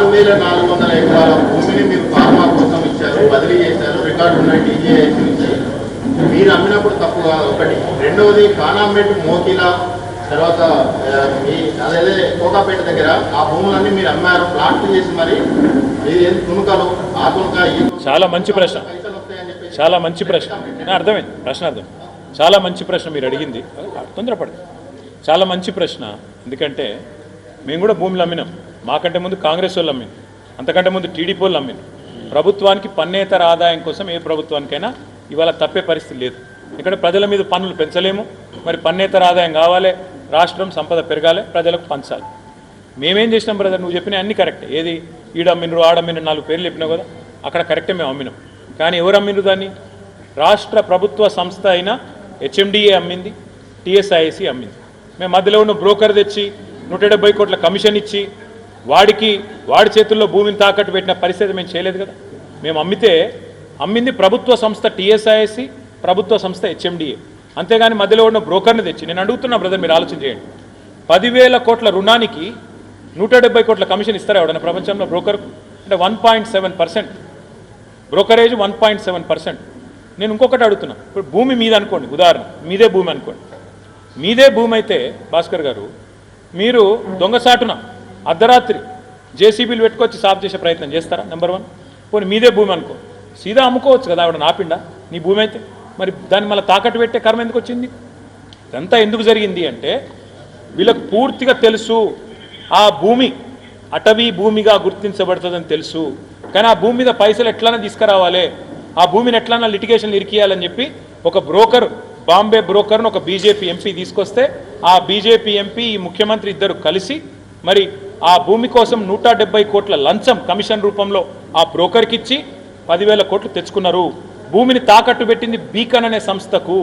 6,400 ఎకరాల భూమిని మీరు ఫార్మా కోసం ఇచ్చారు, బదిలీ చేశారు, రికార్డు ఉన్నాయి టీజేఐసి నుంచి. మీరు అమ్మినప్పుడు తప్పుగా ఒకటి. రెండవది కానాంబెట్ మోకిల తర్వాత మీ అదే కోకాపేట దగ్గర ఆ భూములన్నీ మీరు అమ్మారు, ప్లాట్ చేసి మరి తుణుకలు ఆ తుణుక ఈ చాలా మంచి ప్రశ్న, చాలా మంచి ప్రశ్న. అర్థమైంది ప్రశ్న, అర్థం. చాలా మంచి ప్రశ్న మీరు అడిగింది, తొందరపడదు. చాలా మంచి ప్రశ్న. ఎందుకంటే మేము కూడా భూములు అమ్మినాం. మాకంటే ముందు కాంగ్రెస్ వాళ్ళు అమ్మినాం, అంతకంటే ముందు టీడీపీ వాళ్ళు అమ్మినాం. ప్రభుత్వానికి పన్నేతర ఆదాయం కోసం ఏ ప్రభుత్వానికైనా ఇవాళ తప్పే పరిస్థితి లేదు. ఇక్కడ ప్రజల మీద పన్నులు పెంచలేము, మరి పన్నేతర ఆదాయం కావాలి, రాష్ట్రం సంపద పెరగాలి, ప్రజలకు పంచాలి. మేమేం చేసినాం బ్రదర్, నువ్వు చెప్పిన అన్నీ కరెక్ట్. ఏది ఈడమ్మినరు ఆడమ్మినరు 4 పేర్లు చెప్పినావు కదా, అక్కడ కరెక్టే మేము అమ్మినాం. కానీ ఎవరు అమ్మినరు దాన్ని? రాష్ట్ర ప్రభుత్వ సంస్థ అయిన హెచ్ఎండిఏ అమ్మింది, టీఎస్ఐసి అమ్మింది. మేము మధ్యలో ఉన్న బ్రోకర్ తెచ్చి 170 కోట్ల కమిషన్ ఇచ్చి వాడి చేతుల్లో భూమిని తాకట్టు పెట్టిన పరిస్థితి మేము చేయలేదు కదా. మేము అమ్మింది ప్రభుత్వ సంస్థ టీఎస్ఐసి, ప్రభుత్వ సంస్థ హెచ్ఎండిఏ. అంతేగాని మధ్యలో ఉన్న బ్రోకర్ని తెచ్చి. నేను అడుగుతున్నా బ్రదర్, మీరు ఆలోచన చేయండి. 10,000 కోట్ల రుణానికి 170 కోట్ల కమిషన్ ఇస్తారా ఎవడన్నా ప్రపంచంలో బ్రోకర్కు? అంటే 1.7%, బ్రోకరేజ్ 1.7%. నేను ఇంకొకటి అడుగుతున్నా. ఇప్పుడు భూమి మీద అనుకోండి, ఉదాహరణ మీదే భూమి అనుకోండి. మీదే భూమి అయితే భాస్కర్ గారు, మీరు దొంగసాటున అర్ధరాత్రి జేసీబీలు పెట్టుకొచ్చి సాఫ్ చేసే ప్రయత్నం చేస్తారా? నెంబర్ 1. పోనీ మీదే భూమి అనుకో, సీదా అమ్ముకోవచ్చు కదా ఆవిడ నాపిండా నీ భూమి అయితే. మరి దాన్ని మళ్ళీ తాకట్టు పెట్టే కర్మ ఎందుకు వచ్చింది? ఇదంతా ఎందుకు జరిగింది అంటే వీళ్ళకు పూర్తిగా తెలుసు ఆ భూమి అటవీ భూమిగా గుర్తించబడుతుందని తెలుసు. కానీ ఆ భూమి మీద పైసలు ఎట్లైనా తీసుకురావాలి, ఆ భూమిని ఎట్లైనా లిటిగేషన్ ఇరికియాలని చెప్పి ఒక బ్రోకర్, బాంబే బ్రోకర్ను ఒక బీజేపీ ఎంపీ తీసుకొస్తే ఆ బీజేపీ ఎంపీ ఈ ముఖ్యమంత్రి ఇద్దరు కలిసి మరి ఆ భూమి కోసం 170 కోట్ల లంచం కమిషన్ రూపంలో ఆ బ్రోకర్కి ఇచ్చి 10,000 కోట్లు తెచ్చుకున్నారు. భూమిని తాకట్టు పెట్టింది బీకన్ అనే సంస్థకు,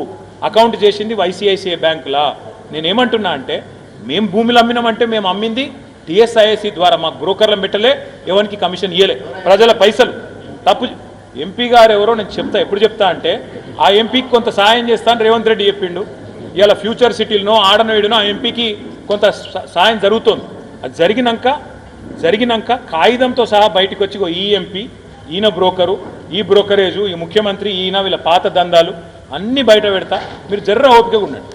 అకౌంట్ చేసింది ఐసిఐసిఐ బ్యాంకులా. నేనేమంటున్నా అంటే మేము భూములు అమ్మినామంటే మేము అమ్మింది టీఎస్ఐఎస్సి ద్వారా, మాకు బ్రోకర్లను పెట్టలే, ఎవరికి కమిషన్ ఇయ్యలే, ప్రజల పైసలు. తప్పు ఎంపీ గారు ఎవరో నేను చెప్తా, ఎప్పుడు చెప్తా అంటే ఆ ఎంపీకి కొంత సాయం చేస్తాను రేవంత్ రెడ్డి చెప్పిండు. ఇలా ఫ్యూచర్ సిటీలనో ఆడనోయిడనో ఆ ఎంపీకి కొంత సాయం జరుగుతోంది. అది జరిగినాక కాగితంతో సహా బయటకు వచ్చి ఈ ఎంపీ, ఈయన బ్రోకరు, ఈ బ్రోకరేజు, ఈ ముఖ్యమంత్రి, ఈయన వీళ్ళ పాత దందాలు అన్నీ బయట పెడతా. మీరు జర్ర ఓపికగా ఉండండి.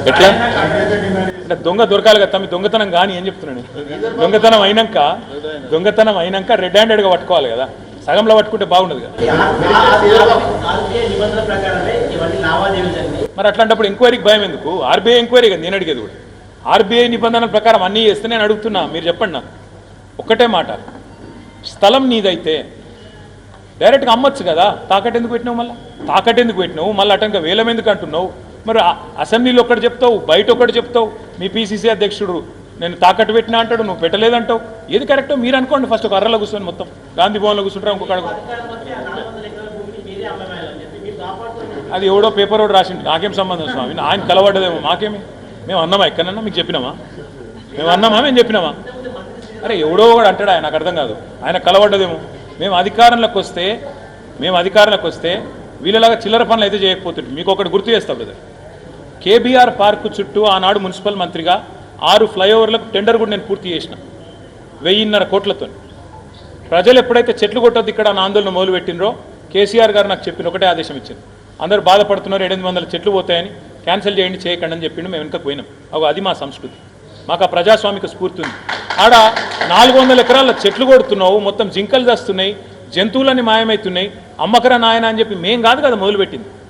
ఎట్లా అంటే దొంగ దొరకాలి కదా, మీ దొంగతనం కానీ ఏం చెప్తున్నాను. దొంగతనం అయినాక రెడ్ హ్యాండెడ్గా పట్టుకోవాలి కదా, సగంలో పట్టుకుంటే బాగుండదు కదా. మరి అట్లాంటప్పుడు ఎంక్వైరీకి భయం ఎందుకు? ఆర్బీఐ ఎంక్వైరీ కదా నేను అడిగేది కూడా. ఆర్బీఐ నిబంధనల ప్రకారం అన్నీ చేస్తే నేను అడుగుతున్నా, మీరు చెప్పండి నాకు ఒక్కటే మాట. స్థలం నీదైతే డైరెక్ట్గా అమ్మొచ్చు కదా, తాకట్టు ఎందుకు పెట్టినావు? మళ్ళీ అటంక వేలం ఎందుకు అంటున్నావు? మరి అసెంబ్లీలో ఒకటి చెప్తావు, బయట ఒకటి చెప్తావు. మీ పీసీసీ అధ్యక్షుడు నేను తాకట్టు పెట్టినా అంటాడు, నువ్వు పెట్టలేదంటావు. ఏది కరెక్టో మీరు అనుకోండి. ఫస్ట్ ఒక అర్రలో కూర్చొని మొత్తం గాంధీ భవన్లో కూర్చుంటారా ఇంకొక అది ఎవడో పేపర్ ఒకటి రాసిండు, నాకేం సంబంధం స్వామి? ఆయన కలవడ్డదేమో, మాకేమి? మేము అన్నామా ఎక్కడన్నా? మీకు చెప్పినామా? మేము చెప్పినామా? అరే ఎవడో కూడా అంటాడు, ఆయన నాకు అర్థం కాదు. ఆయన కలవడ్డదేమో. మేము అధికారంలోకి వస్తే వీళ్ళలాగా చిల్లర పనులు అయితే చేయకపోతుంది. మీకు ఒకటి గుర్తు చేస్తా బ్రదర్, కేబీఆర్ పార్కు చుట్టూ ఆనాడు మున్సిపల్ మంత్రిగా 6 ఫ్లైఓవర్లకు టెండర్ కూడా నేను పూర్తి చేసిన 1,500 కోట్లతో. ప్రజలు ఎప్పుడైతే చెట్లు కొట్టొద్దు ఇక్కడ నా ఆందోళన మొదలుపెట్టినరో కేసీఆర్ గారు నాకు చెప్పిన ఒకటే ఆదేశం ఇచ్చింది, అందరూ బాధపడుతున్నారు 700 చెట్లు పోతాయని, క్యాన్సిల్ చేయండి, చేయకండి అని చెప్పిండు. మేము వెనుక పోయినాం. అది మా సంస్కృతి, మాకు ఆ ప్రజాస్వామిక స్ఫూర్తి ఉంది. ఆడ 400 ఎకరాల చెట్లు కొడుతున్నావు, మొత్తం జింకలు చేస్తున్నాయి, జంతువులన్నీ మాయమవుతున్నాయి, అమ్మకరా నాయన అని చెప్పి మేం కాదు కదా మొదలుపెట్టింది.